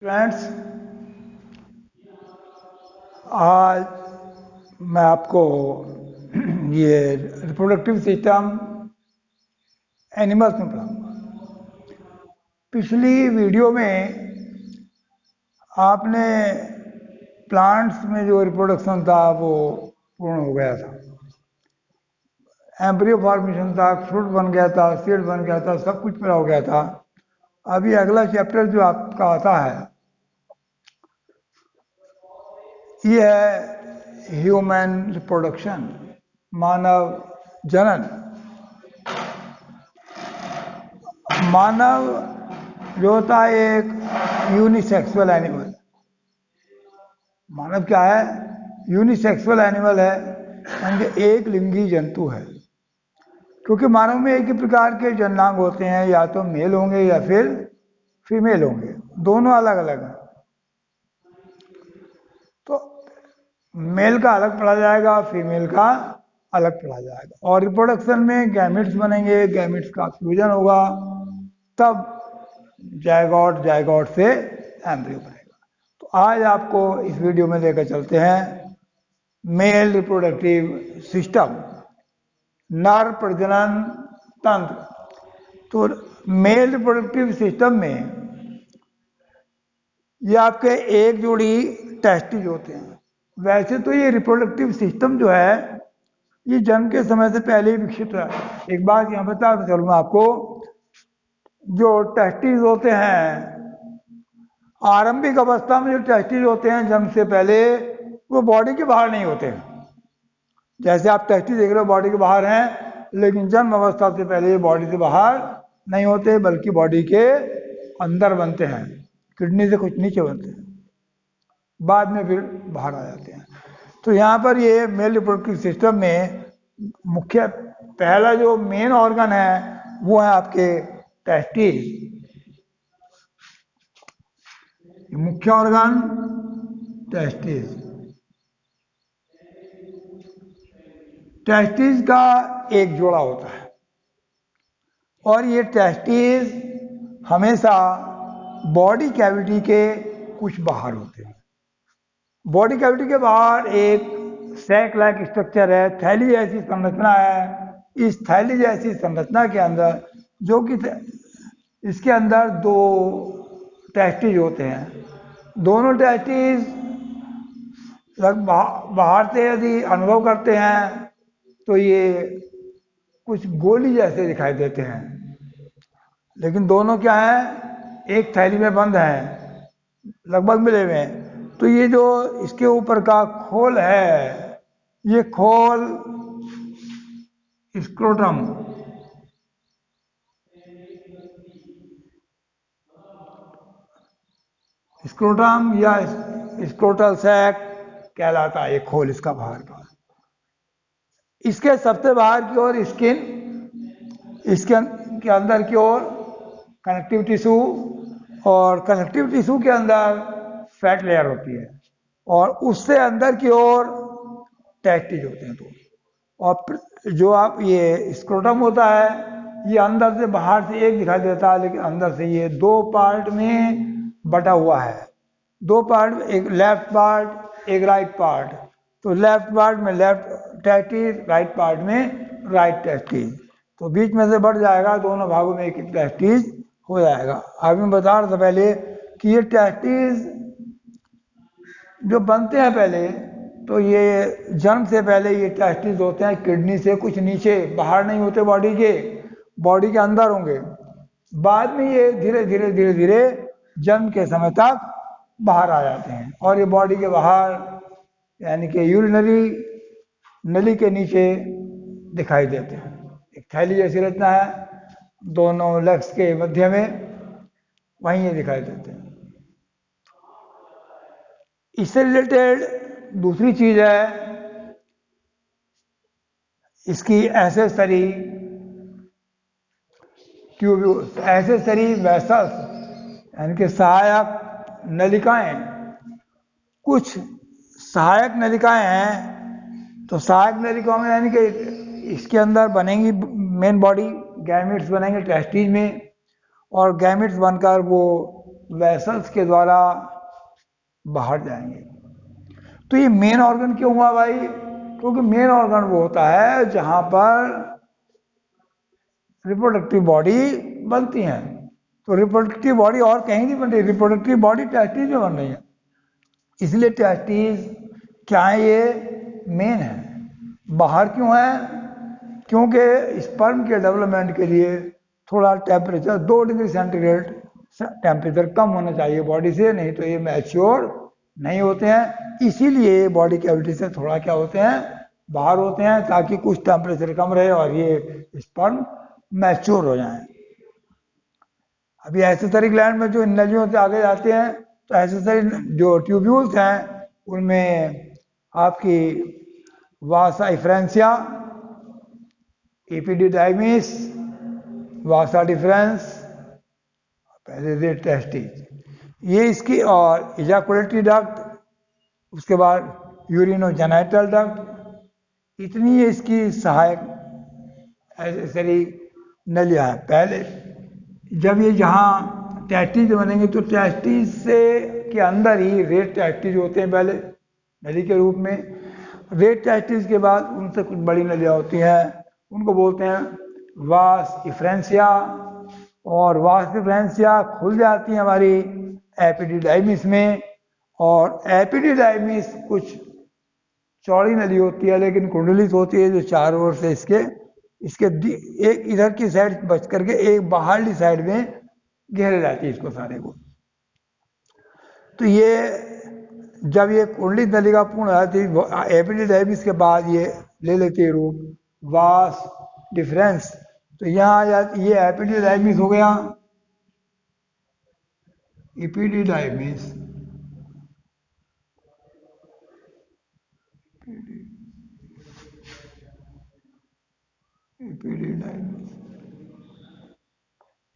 Friends, आज मैं आपको ये रिप्रोडक्टिव सिस्टम एनिमल्स में पढ़ाऊंगा। पिछली वीडियो में आपने प्लांट्स में जो रिप्रोडक्शन था वो पूर्ण हो गया था, एम्ब्रियो फॉर्मेशन था, फ्रूट बन गया था, सीड बन गया था, सब कुछ पूरा हो गया था। अभी अगला चैप्टर जो आपका आता है ये है ह्यूमन रिप्रोडक्शन, मानव जनन। मानव जो होता है एक यूनिसेक्सुअल एनिमल। मानव क्या है? यूनिसेक्सुअल एनिमल है, यानी कि एक लिंगी जंतु है। क्योंकि मानव में एक ही प्रकार के जननांग होते हैं, या तो मेल होंगे या फिर फीमेल होंगे, दोनों अलग अलग हैं। तो मेल का अलग पढ़ा जाएगा, फीमेल का अलग पढ़ा जाएगा। और रिप्रोडक्शन में गैमेट्स बनेंगे, गैमेट्स का फ्यूजन होगा, तब जायगोट, जायगोट से एम्ब्रियो बनेगा। तो आज आपको इस वीडियो में लेकर चलते हैं मेल रिप्रोडक्टिव सिस्टम, नर प्रजनन तंत्र। तो मेल रिप्रोडक्टिव सिस्टम में ये आपके एक जोड़ी टेस्टिस होते हैं। वैसे तो ये रिप्रोडक्टिव सिस्टम जो है ये जन्म के समय से पहले ही विकसित हुआ है। एक बात यहाँ बता चलूँ आपको, जो टेस्टिस होते हैं आरंभिक अवस्था में, जो टेस्टिस होते हैं जन्म से पहले, वो बॉडी के बाहर नहीं होते। जैसे आप टेस्टिस देख रहे हो बॉडी के बाहर हैं, लेकिन जन्म अवस्था से पहले ये बॉडी से बाहर नहीं होते, बल्कि बॉडी के अंदर बनते हैं, किडनी से कुछ नीचे बनते हैं, बाद में फिर बाहर आ जाते हैं। तो यहाँ पर ये मेल रिप्रोडक्टिव सिस्टम में मुख्य पहला जो मेन ऑर्गन है वो है आपके टेस्टिस। मुख्य ऑर्गन टेस्टिस। टेस्टिस का एक जोड़ा होता है, और ये टेस्टिस हमेशा बॉडी कैविटी के कुछ बाहर होते हैं। बॉडी कैविटी के बाहर एक सैक लाइक स्ट्रक्चर है, थैली जैसी संरचना है। इस थैली जैसी संरचना के अंदर, जो कि इसके अंदर दो टेस्टिस होते हैं, दोनों टेस्टिस बाहर से यदि अनुभव करते हैं तो ये कुछ गोली जैसे दिखाई देते हैं, लेकिन दोनों क्या है, एक थैली में बंद है, लगभग मिले हुए हैं। तो ये जो इसके ऊपर का खोल है, ये खोल स्क्रोटम, स्क्रोटम या स्क्रोटल सैक कहलाता है ये खोल, इसका बाहर का। इसके सबसे बाहर की ओर स्किन, इसके के अंदर की ओर कनेक्टिव टिश्यू, और कनेक्टिव टिश्यू के अंदर फैट लेयर होती है, और उससे अंदर की ओर टेस्टिस होते हैं। तो और जो आप ये स्क्रोटम होता है, ये अंदर से बाहर से एक दिखाई देता है, लेकिन अंदर से ये दो पार्ट में बटा हुआ है। दो पार्ट, एक लेफ्ट पार्ट, एक राइट पार्ट। तो लेफ्ट पार्ट में लेफ्ट टेस्टिस, राइट पार्ट में राइट टेस्टिस। तो बीच में से बढ़ जाएगा, दोनों भागों में एक एक टेस्टिस हो जाएगा। अभी मैं बता रहा था पहले कि ये टेस्टिस जो बनते हैं पहले, तो ये जन्म से पहले ये टेस्टिस होते हैं किडनी से कुछ नीचे, बाहर नहीं होते बॉडी के, बॉडी के अंदर होंगे। बाद में ये धीरे धीरे धीरे धीरे जन्म के समय तक बाहर आ जाते हैं, और ये बॉडी के बाहर यानी कि यूरिनरी नली के नीचे दिखाई देते हैं। एक थैली जैसी रचना है, दोनों लेग्स के मध्य में, वहीं ये दिखाई देते हैं। इससे रिलेटेड दूसरी चीज है इसकी एसेसरी ट्यूब्यूल्स, एसेसरी वेसल्स, यानी कि सहायक नलिकाएं। कुछ सहायक नलिकाएं हैं, तो सहायक नलिकाओं में यानी कि इसके अंदर बनेंगी मेन बॉडी, गैमेट्स बनेंगे टेस्टिस में, और गैमेट्स बनकर वो वेसल्स के द्वारा बाहर जाएंगे। तो ये मेन ऑर्गन क्यों हुआ भाई? क्योंकि मेन ऑर्गन वो होता है जहां पर रिप्रोडक्टिव बॉडी बनती है। तो रिप्रोडक्टिव बॉडी और कहीं नहीं बन रही, रिप्रोडक्टिव बॉडी टेस्टिस में बन रही है। इसलिए टेस्टिस क्या है? ये मेन है। बाहर क्यों है? क्योंकि स्पर्म के डेवलपमेंट के लिए थोड़ा टेम्परेचर 2 डिग्री सेंटीग्रेड टेम्परेचर कम होना चाहिए बॉडी से, नहीं तो ये मैच्योर नहीं होते हैं। इसीलिए बॉडी कैविटी से थोड़ा क्या होते हैं, बाहर होते हैं, ताकि कुछ टेम्परेचर कम रहे और ये स्पर्म मैच्योर हो जाएं। अभी एसेसरी ग्लैंड में जो नलियों से आगे जाते हैं, तो एसेसरी जो ट्यूब्यूल्स हैं उनमें आपकी वासा इफ्रेंसिया, एपिडिडाइमिस, वासा डिफरेंस, पहले टेस्टिस, ये इसकी, और इजाकुलेटरी डक्ट, उसके बाद यूरिनोजेनिटल डक्ट, इतनी ये इसकी सहायक एसेसरी नलियाँ हैं। पहले जब ये जहाँ टेस्टिस बनेंगे तो टेस्टिस से के अंदर ही रेड टेस्टिस होते हैं पहले नली के रूप में। रेड टेस्टिस के बाद उनसे कुछ बड़ी नलियाँ होती हैं, उनको बोलते हैं वास इफ्रेंसिया, और वास इफ्रेंसिया खुल जाती है हमारी एपिडिडाइमिस में। और एपिडिडाइमिस कुछ चौड़ी नली होती है लेकिन कुंडलित होती है, जो चारों ओर से इसके एक इधर की साइड बच करके एक बाहरली साइड में घेरे जाती है इसको सारे को। तो ये जब ये कुंडलित नली का पूर्ण आती है एपिडिडाइमिस के बाद ये ले लेती है रूप वास डिफरेंस। तो यहाँ आ जाती, ये एपिडिडाइमिस हो गया, एपिडिडाइमिस,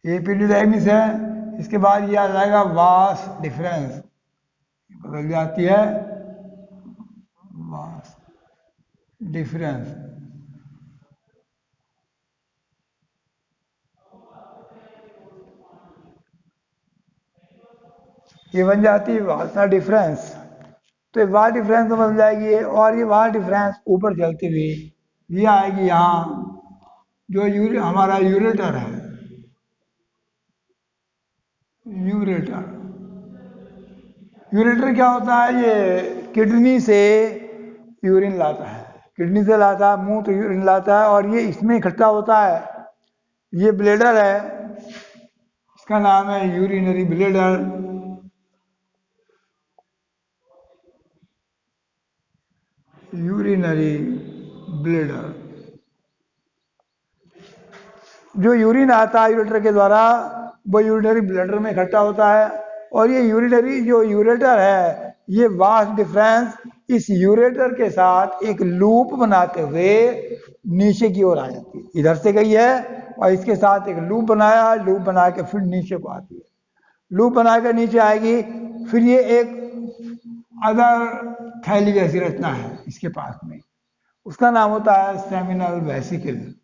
एपिडिडाइमिस है। इसके बाद ये आ जाएगा वास डिफरेंस, बदल जाती है वास डिफरेंस। ये बन जाती है वासा डिफरेंस। तो ये वास डिफरेंस में बदल जाएगी, और ये वास डिफरेंस ऊपर चलती हुई ये आएगी यहाँ, जो हमारा यूरेटर है, यूरेटर। यूरेटर क्या होता है? ये किडनी से यूरिन लाता है, किडनी से लाता है, मुंह तो यूरिन लाता है और ये इसमें इकट्ठा होता है। ये ब्लेडर है, इसका नाम है यूरिनरी ब्लेडर। यूरिनरी ब्लेडर, जो यूरिन आता है यूरेटर के द्वारा वो यूरिनरी ब्लेडर में इकट्ठा होता है। और ये यूरिनरी जो यूरेटर है, ये वास डिफरेंस इस यूरेटर के साथ एक लूप बनाते हुए नीचे की ओर आ जाती है। इधर से गई है और इसके साथ एक लूप बनाया, लूप बना के फिर नीचे को आती है, लूप बना के नीचे आएगी। फिर ये एक अदर थैली जैसी रचना है इसके पास में, उसका नाम होता है seminal vesicle.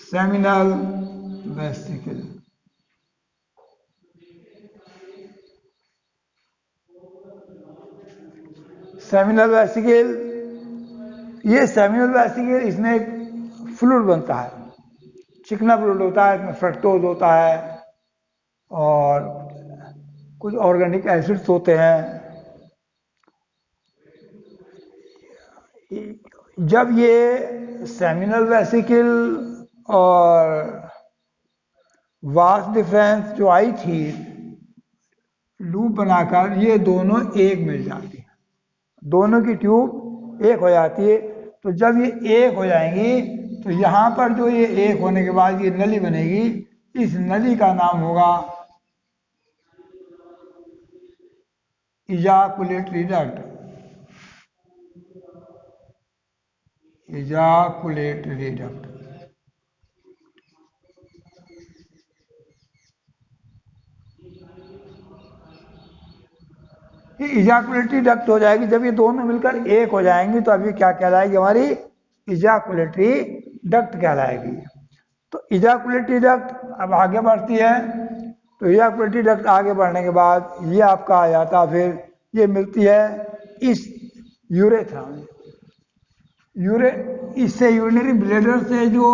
Seminal vesicle, seminal vesicle, ये सेमिनल वेसिकल, इसमें एक फ्लूइड बनता है, चिकना फ्लूइड होता है, इसमें फ्रक्टोज होता है और कुछ ऑर्गेनिक एसिड्स होते हैं। जब ये सेमिनल वेसिकल और वास डिफरेंस जो आई थी लूप बनाकर, ये दोनों एक मिल जाती है, दोनों की ट्यूब एक हो जाती है। तो जब ये एक हो जाएंगी तो यहाँ पर जो ये एक होने के बाद ये नली बनेगी, इस नली का नाम होगा इजाकुलेटरी डक्ट। इजाकुलेटरी डक्ट, ये इजाकुलेटरी डक्ट हो जाएगी। जब ये दोनों मिलकर एक हो जाएंगी तो अभी क्या कहलाएगी? हमारी इजाकुलेटरी डक्ट कहलाएगी। तो इजाकुलेटरी डक्ट अब आगे बढ़ती है, तो इजाकुलेटरी डक्ट आगे बढ़ने के बाद ये आपका आ जाता, फिर ये मिलती है इस यूरेथ्रा में। इससे यूरिनरी ब्लैडर से जो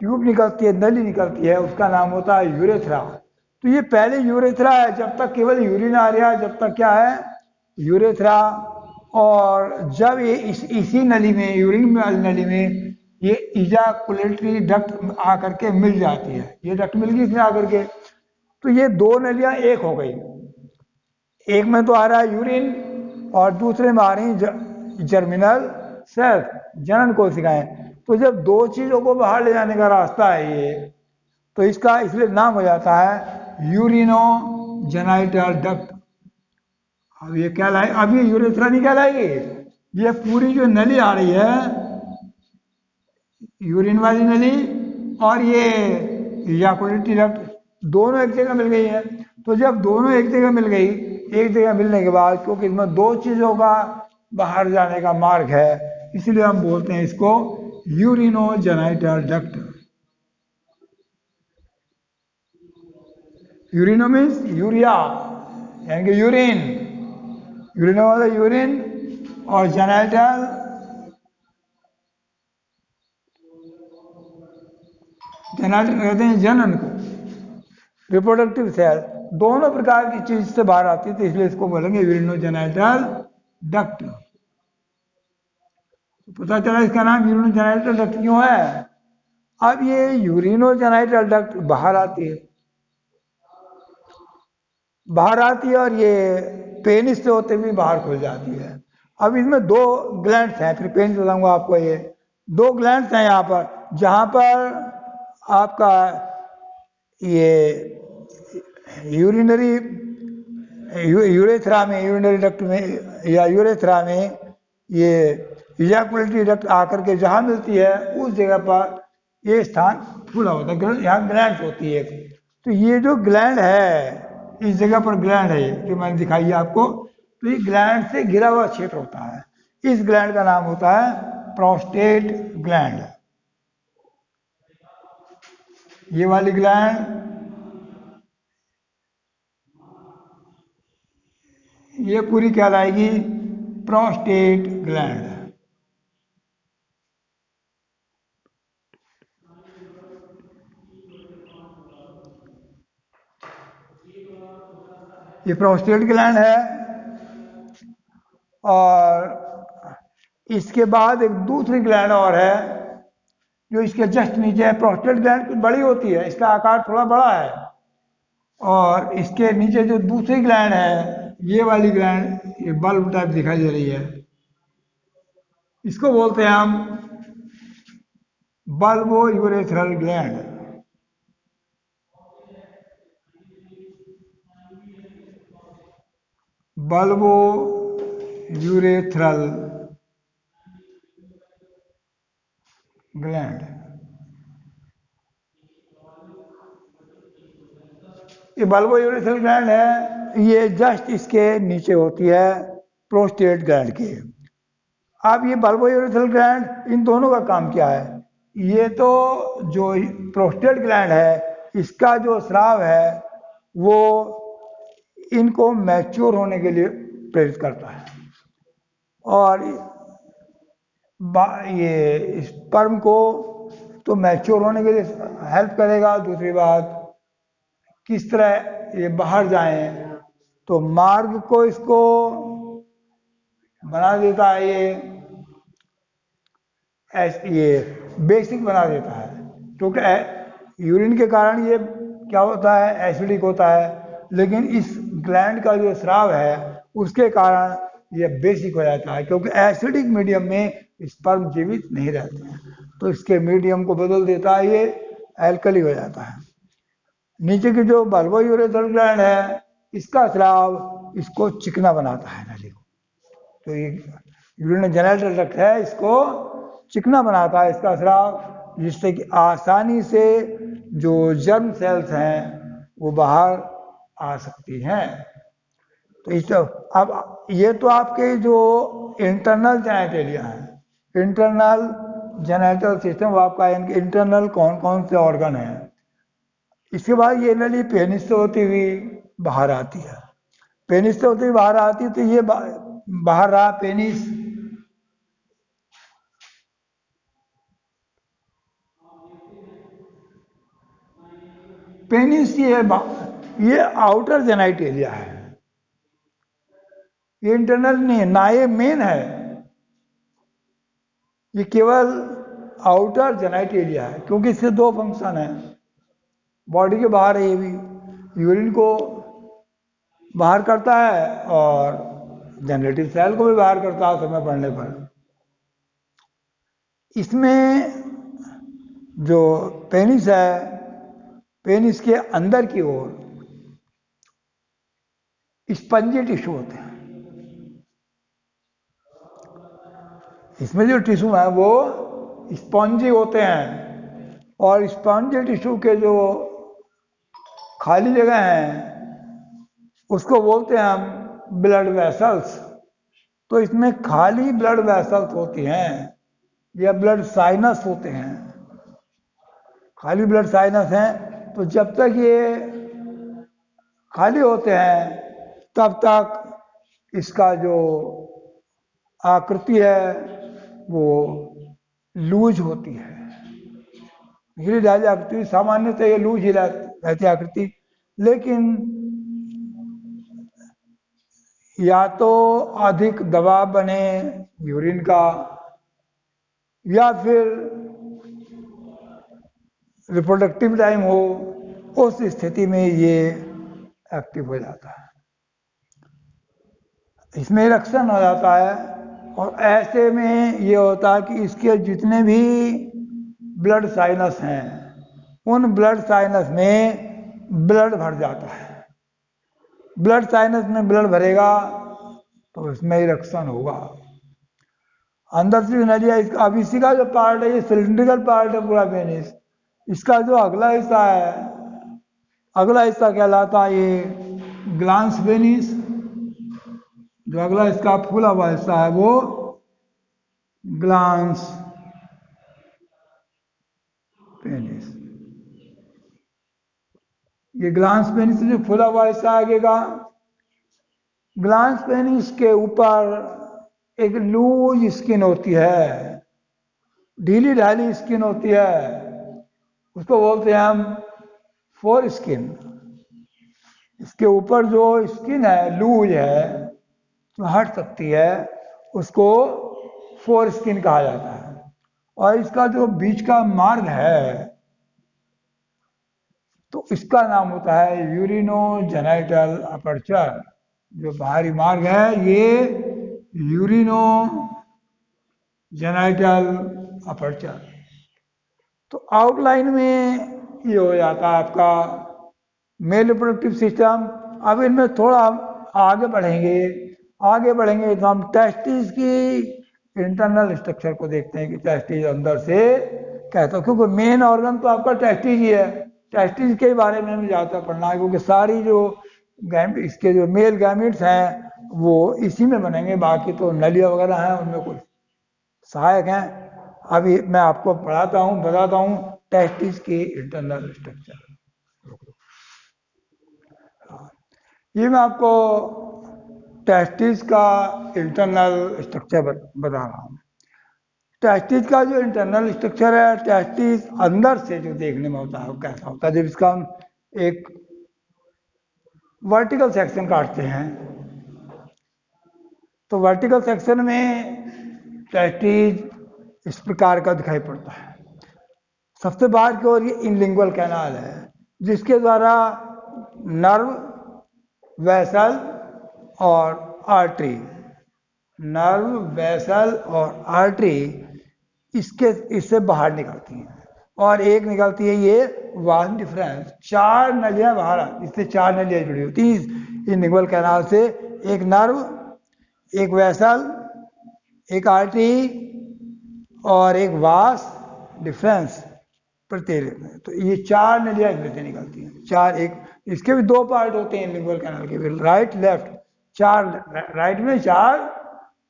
ट्यूब निकलती है, नली निकलती है, उसका नाम होता है यूरेथ्रा। तो ये पहले यूरेथ्रा है, जब तक केवल यूरिन आ रहा है, जब तक क्या है, यूरेथ्रा। और जब ये इसी नली में, यूरिन वाली नली में ये इजाकुलेटरी डक्ट आकर के मिल जाती है, ये डक्ट मिल गई इसमें आकर के, तो ये दो नलियां एक हो गई। एक में तो आ रहा है यूरिन और दूसरे में आ रही जर्मिनल सेल्स, जनन कोशिकाएं। तो जब दो चीजों को बाहर ले जाने का रास्ता है ये, तो इसका इसलिए नाम हो जाता है यूरिनो जेनाइटल डक्ट। अब ये कहलाए, अब ये यूरेथ्रा नहीं कहलाएगी, ये पूरी जो नली आ रही है, यूरिन वाली नली और ये इजाकुलेटरी डक्ट, दोनों एक जगह मिल गई है। तो जब दोनों एक जगह मिल गई, एक जगह मिलने के बाद, क्योंकि इसमें दो चीजों का बाहर जाने का मार्ग है, इसलिए हम बोलते हैं इसको यूरिनो जेनाइटल डक्ट। यूरिनो मीन्स यूरिया, यानी कि यूरिन, यूरिनो मतलब यूरिन, और जेनाइटल जेनाइटल कहते हैं जनन को, रिप्रोडक्टिव सेल, दोनों प्रकार की चीज से बाहर आती है, तो इसलिए इसको बोलेंगे यूरिनो जेनाइटल डक्ट। तो पता चला इसका नाम यूरिनो जेनाइटल डक्ट क्यों है। अब ये यूरिनो जेनाइटल डक्ट बाहर आती है, और ये पेनिस से होते हुए बाहर खुल जाती है। अब इसमें दो ग्लैंड्स हैं, फिर पेनिस बताऊंगा आपको। ये दो ग्लैंड्स हैं यहाँ पर, जहाँ पर आपका ये यूरिनरी यूरेथ्रा में, यूरिनरी डक्ट में या यूरेथ्रा में ये इजाकुलेटरी डक्ट आकर के जहाँ मिलती है, उस जगह पर ये स्थान खुला होता है, यहाँ ग्लैंड होती है। तो ये जो ग्लैंड है, इस जगह पर ग्लैंड है जो मैंने दिखाई है आपको, तो ये ग्लैंड से घिरा हुआ क्षेत्र होता है। इस ग्लैंड का नाम होता है प्रोस्टेट ग्लैंड। ये वाली ग्लैंड, ये पूरी कहलाएगी प्रोस्टेट ग्लैंड। ये प्रोस्टेट ग्लैंड है, और इसके बाद एक दूसरी ग्लैंड और है जो इसके जस्ट नीचे है। प्रोस्टेट ग्लैंड कुछ बड़ी होती है, इसका आकार थोड़ा बड़ा है, और इसके नीचे जो दूसरी ग्लैंड है, ये वाली ग्लैंड, ये बल्ब टाइप दिखाई दे रही है, इसको बोलते हैं हम bulbo urethral gland. Bulbo urethral gland. ये बल्बो यूरेथ्रल ग्लैंड है, ये जस्ट इसके नीचे होती है प्रोस्टेट ग्लैंड के। अब ये बल्बो यूरेथ्रल ग्लैंड, इन दोनों का काम क्या है। ये तो जो प्रोस्टेट ग्लैंड है, इसका जो स्राव है वो इनको मैच्योर होने के लिए प्रेरित करता है, और ये स्पर्म को तो मैच्योर होने के लिए हेल्प करेगा। दूसरी बात, किस तरह ये बाहर जाएं, तो मार्ग को इसको बना देता है, ये बेसिक बना देता है, क्योंकि यूरिन के कारण ये क्या होता है, एसिडिक होता है, लेकिन इस ग्लैंड का जो स्राव है उसके कारण ये बेसिक हो जाता है, क्योंकि एसिडिक मीडियम में स्पर्म जीवित नहीं रहते हैं, तो इसके मीडियम को बदल देता है, ये एल्कली हो जाता है। नीचे की जो बल्बो यूरेथ्रल ग्लैंड है, इसका स्राव इसको चिकना बनाता है नली को, तो ये यूरिनो जेनाइटल डक्ट है, इसको चिकना बनाता है इसका स्राव, जिससे कि आसानी से जो जर्म सेल्स हैं वो बाहर आ सकती हैं। तो इस, अब ये तो आपके जो इंटरनल जेनाइटेलिया है, इंटरनल जेनेटल सिस्टम, वो आपका इंटरनल कौन कौन से ऑर्गन हैं। इसके बाद ये नली पेनिस से होती हुई बाहर आती है। पेनिस से होती हुई बाहर आती है तो ये बाहर रहा पेनिस। पेनिस ये आउटर जेनाइट एरिया है, ये इंटरनल नहीं है, ना ये मेन है, ये केवल आउटर जेनाइट एरिया है, क्योंकि इसके दो फंक्शन हैं। बॉडी के बाहर है, ये भी यूरिन को बाहर करता है और जनरेटिव सेल को भी बाहर करता है समय पड़ने पर। इसमें जो पेनिस है, पेनिस के अंदर की ओर स्पंजी टिश्यू होते हैं। इसमें जो टिश्यू है वो स्पंजी होते हैं, और स्पंजी टिश्यू के जो खाली जगह हैं उसको बोलते हैं हम ब्लड वेसल्स। तो इसमें खाली ब्लड वेसल्स होती हैं या ब्लड साइनस होते हैं, खाली ब्लड साइनस हैं। तो जब तक ये खाली होते हैं तब तक इसका जो आकृति है वो लूज होती है, धीरे धीरे आकृति सामान्यतः ये लूज ही रहती आकृति। लेकिन या तो अधिक दबाव बने यूरिन का, या फिर रिप्रोडक्टिव टाइम हो, उस स्थिति में ये एक्टिव हो जाता है, इसमें इरेक्शन हो जाता है। और ऐसे में ये होता है कि इसके जितने भी ब्लड साइनस हैं उन ब्लड साइनस में ब्लड भर जाता है। ब्लड साइनस में ब्लड भरेगा तो इसमें इरेक्शन होगा, अंदर से नलिया। अब इसी का जो पार्ट है ये सिलिंड्रिकल पार्ट है पूरा पेनिस। इसका जो अगला हिस्सा है, अगला हिस्सा कहलाता है ये ग्लांस पेनिस। जो अगला इसका फूला हुआ हिस्सा है वो ग्लांस पेनिस। ये ग्लांस पेनिस जो फूला हुआ हिस्सा आगेगा, ग्लांस पेनिस के ऊपर एक लूज स्किन होती है, ढीली ढाली स्किन होती है, उसको बोलते हैं हम फोर स्किन। इसके ऊपर जो स्किन है लूज है जो हट सकती है उसको फोर स्किन कहा जाता है। और इसका जो बीच का मार्ग है तो इसका नाम होता है यूरिनोजेनाइटल अपर्चर। जो बाहरी मार्ग है ये यूरिनोजेनाइटल अपर्चर। तो आउटलाइन में ये हो जाता है आपका मेल रिप्रोडक्टिव सिस्टम। अब इनमें थोड़ा आगे बढ़ेंगे तो हम टेस्टिस की इंटरनल स्ट्रक्चर को देखते हैं कि टेस्टिस अंदर से कहता है, क्योंकि मेन ऑर्गन तो आपका टेस्टिस ही है। टेस्टिस के बारे में हमें ज़्यादा पढ़ना है, क्योंकि सारी जो इसके जो मेल गैमिट्स हैं वो इसी में बनेंगे, बाकी तो नलिया वगैरह हैं उनमें कुछ सहायक हैं। अभी मैं आपको बताता हूँ टेस्टिस की इंटरनल स्ट्रक्चर। ये मैं आपको टेस्टिस का इंटरनल स्ट्रक्चर बता रहा हूँ। टेस्टिस का जो इंटरनल स्ट्रक्चर है, टेस्टिस अंदर से जो देखने में होता है वो कैसा होता है। जब इसका हम एक वर्टिकल सेक्शन काटते हैं तो वर्टिकल सेक्शन में टेस्टिस इस प्रकार का दिखाई पड़ता है। सबसे बाहर की ओर ये इनलिंगुअल कैनाल है जिसके द्वारा नर्व, वेसल और आर्टरी, नर्व, वेसल और आर्टरी इससे बाहर निकलती हैं। और एक निकलती है ये वास डिफरेंस, चार नलियां बाहर आती, इससे चार नलियां जुड़ी होती हैं इनलिंगुअल कैनाल से। एक नर्व, एक वेसल, एक आर्टरी और एक वास डिफरेंस प्रत्येक। तो ये चार नलियां इसमें से निकलती हैं। चार, एक इसके भी दो पार्ट होते हैं लिंगुअल कैनाल के, राइट लेफ्ट, चार राइट में, चार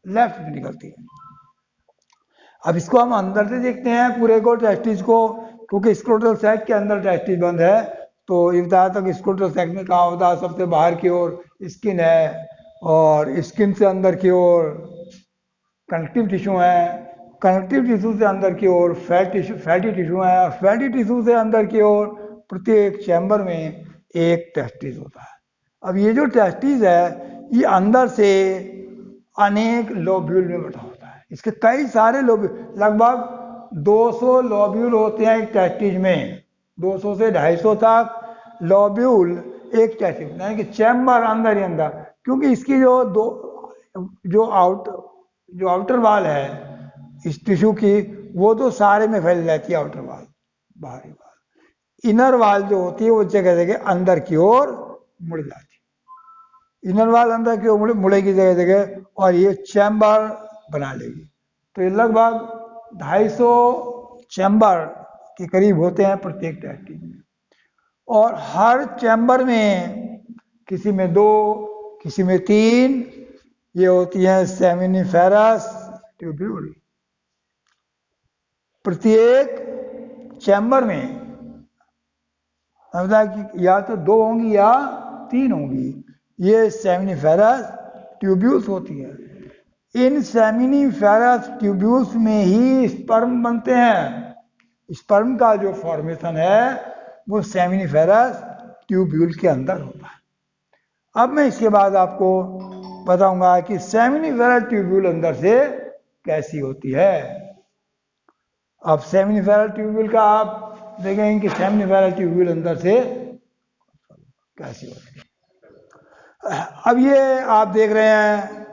लेफ्ट में निकलती है। अब इसको हम अंदर से देखते हैं पूरे को, टेस्टिस को, क्योंकि स्क्रोटल सैक के अंदर टेस्टिस बंद है। तो ये बताया था कि स्क्रोटल सैक में कहाँ होता है, सबसे बाहर की ओर स्किन है, और स्किन से अंदर की ओर कनेक्टिव टिश्यू है, कनेक्टिव टिश्यू से अंदर की ओर फैटी टिश्यू है, और फैटी टिश्यू से अंदर की ओर प्रत्येक चैम्बर में एक टेस्टिस होता है। अब ये जो टेस्टिस है ये अंदर से अनेक लोब्यूल में बटा होता है। इसके कई सारे लोब्यूल, लगभग 200 लोब्यूल होते हैं एक टेस्टिस में, 200 से 250 तक लोब्यूल एक टेस्टिस, यानी कि चैम्बर अंदर ही अंदर, क्योंकि इसकी जो आउटर वाल है इस टिश्यू की, वो तो सारे में फैल जाती है आउटर वाल, बाहरी वाल। इनर वाल जो होती है वो जगह जगह अंदर की ओर मुड़ जाती है, इनर वाल अंदर की ओर मुड़ेगी जगह जगह, और ये चैम्बर बना लेगी। तो ये लगभग 250 चैम्बर के करीब होते हैं प्रत्येक टेस्टिस में, और हर चैम्बर में किसी में 2, किसी में 3 ये होती हैं सेमिनिफेरस ट्यूब्यूल। प्रत्येक चैम्बर में मतलब कि या तो 2 होंगी या 3 होंगी, ये सेमिनिफेरस ट्यूब्यूल्स होती है। इन सेमिनिफेरस ट्यूब्यूल्स में ही स्पर्म बनते हैं। स्पर्म का जो फॉर्मेशन है वो सेमिनिफेरस ट्यूब्यूल के अंदर होता है। अब मैं इसके बाद आपको बताऊंगा कि सेमिनिफेरस ट्यूब्यूल अंदर से कैसी होती है। अब सेमिनिफेरस ट्यूब्यूल का आप देखेंगे कि सेमिनिफेरस ट्यूब्यूल अंदर से कैसी होती है। अब ये आप देख रहे हैं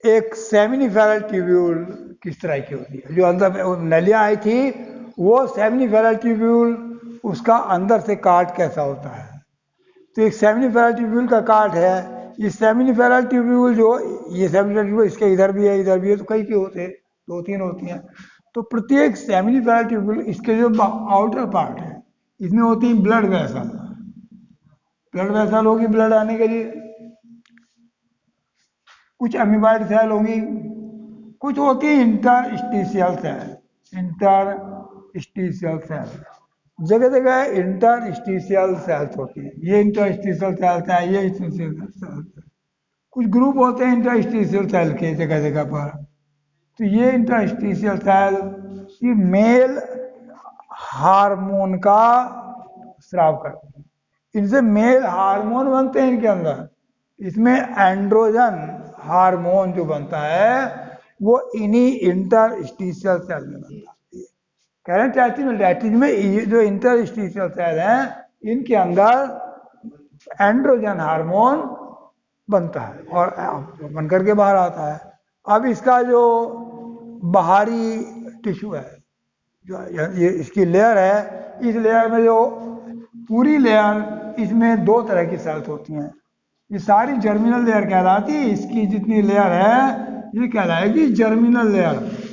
एक सेमिनिफेरस ट्यूब्यूल किस तरह की होती है। जो अंदर नलियां आई थी वो सेमिनिफेरस ट्यूब्यूल, उसका अंदर से काट कैसा होता है। तो एक सेमिनिफेरस ट्यूब्यूल का काट है। ये सेमिनिफेरस ट्यूब्यूल जो ये सेमिनिफेरस ट्यूब्यूल इसके इधर भी है, इधर भी है, तो कई के होते हैं, 2-3 होती हैं। तो प्रत्येक सेमिनिफेरस ट्यूब्यूल इसके जो आउटर पार्ट है इसमें होती है ब्लड वेसल। ब्लड वेसल होगी ब्लड आने के लिए, कुछ अमीबाइड सेल होंगी, कुछ होती है इंटरस्टिशियल सेल। इंटरस्टिशियल सेल जगह जगह इंटरस्टिशियल सेल्स होती है। ये इंटरस्टिशियल सेल्स है, ये इंटरस्टिशियल सेल्स, कुछ ग्रुप होते हैं इंटरस्टिशियल सेल के जगह जगह पर। तो ये इंटरस्टिशियल सेल ये मेल हार्मोन का स्राव करते हैं। इनसे मेल हार्मोन बनते हैं इनके अंदर। इसमें एंड्रोजन हार्मोन जो बनता है वो इन्हीं इंटरस्टिशियल सेल में बनता है। कह रहे हैं टेस्टिस में ये जो इंटरस्टिशियल सेल हैं इनके अंदर एंड्रोजन हार्मोन बनता है और बनकर के बाहर आता है। अब इसका जो बाहरी टिश्यू है, जो ये इसकी लेयर है, इस लेयर में जो पूरी लेयर, इसमें 2 तरह की सेल्स होती हैं। ये सारी जर्मिनल लेयर कहलाती है। इसकी जितनी लेयर है ये कहलाएगी जर्मिनल लेयर।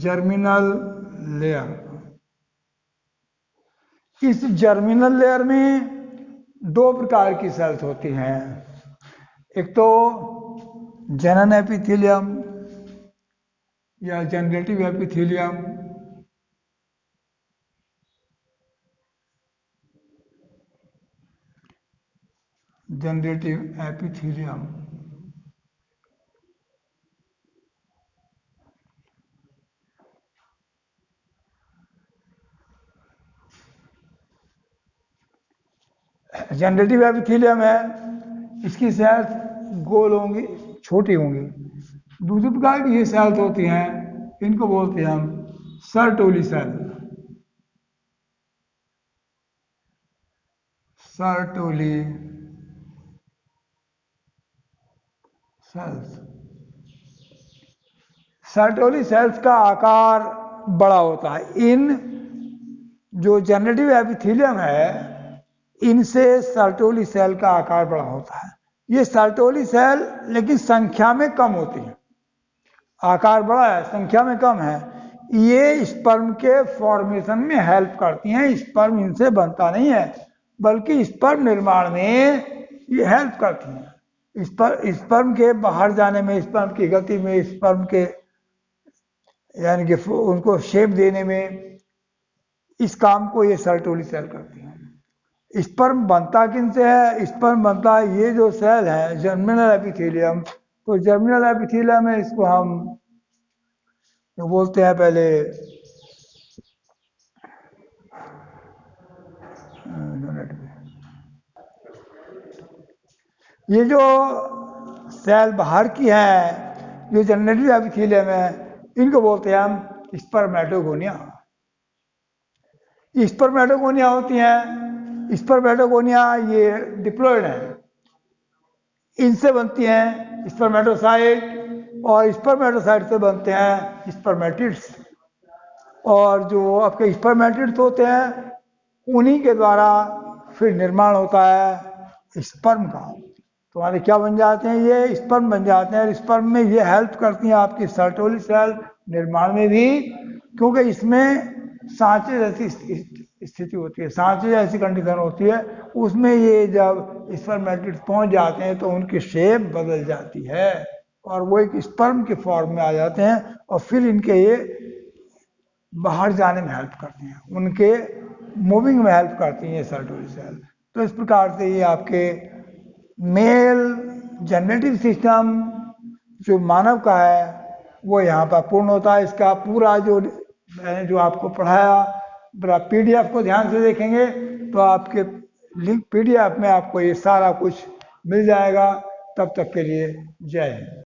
जर्मिनल लेयर, इस जर्मिनल लेयर में 2 प्रकार की सेल्स होती हैं। एक तो जनन एपिथेलियम या generative epithelium, generative epithelium. Generative epithelium है, इसकी सेल्स गोल होंगी, छोटी होंगी। दूसरी प्रकार की ये सेल्स होती हैं, इनको बोलते हैं हम Sertoli cell. Sertoli cells, Sertoli cells का आकार बड़ा होता है। इन जो जनरेटिव एपिथेलियम है इनसे सर्टोली सेल का आकार बड़ा होता है। ये सर्टोली सेल लेकिन संख्या में कम होती है। आकार बड़ा है, संख्या में कम है। ये स्पर्म के फॉर्मेशन में हेल्प करती हैं। स्पर्म इनसे बनता नहीं है, बल्कि स्पर्म निर्माण में ये हेल्प करती हैं। स्पर्म के बाहर जाने में, स्पर्म की गति में, स्पर्म के यानी कि उनको शेप देने में, इस काम को ये सर्टोली सेल करती हैं। स्पर्म बनता किन से है? स्पर्म बनता है, ये जो सेल है जर्मिनल एपिथेलियम, तो जर्मिनल एपिथेलियम में इसको हम जो बोलते हैं पहले ये जो सेल बाहर की है जो जनरेटिव एपिथेलियम है, इनको बोलते हैं हम स्पर्मेटोगोनिया। स्पर्मेटोगोनिया होती हैं। स्पर्मेटोगोनिया ये डिप्लॉयड है, इनसे बनती हैं स्पर्मेटोसाइट, और स्पर्मेटोसाइट से बनते हैं स्पर्मेटिड्स। और जो आपके स्पर्मेटिड्स होते हैं उन्हीं के द्वारा फिर निर्माण होता है स्पर्म का। तो हमारे क्या बन जाते हैं? ये स्पर्म बन जाते हैं। स्पर्म में ये हेल्प करती हैं आपकी सर्टोली सेल निर्माण में भी, क्योंकि इसमें सांचे जैसी स्थिति होती है, सांचे जैसी कंडीशन होती है, उसमें ये जब स्पर्मेटिड्स पहुंच जाते हैं तो उनकी शेप बदल जाती है और वो एक स्पर्म के फॉर्म में आ जाते हैं, और फिर इनके ये बाहर जाने में हेल्प करती हैं, उनके मूविंग में हेल्प करती हैं ये सर्टोली सेल। तो इस प्रकार से ये आपके मेल जनरेटिव सिस्टम जो मानव का है वो यहाँ पर पूर्ण होता है। इसका पूरा जो मैंने जो आपको पढ़ाया, पीडीएफ को ध्यान से देखेंगे तो आपके लिंक पीडीएफ में आपको ये सारा कुछ मिल जाएगा। तब तक के लिए जय हिंद।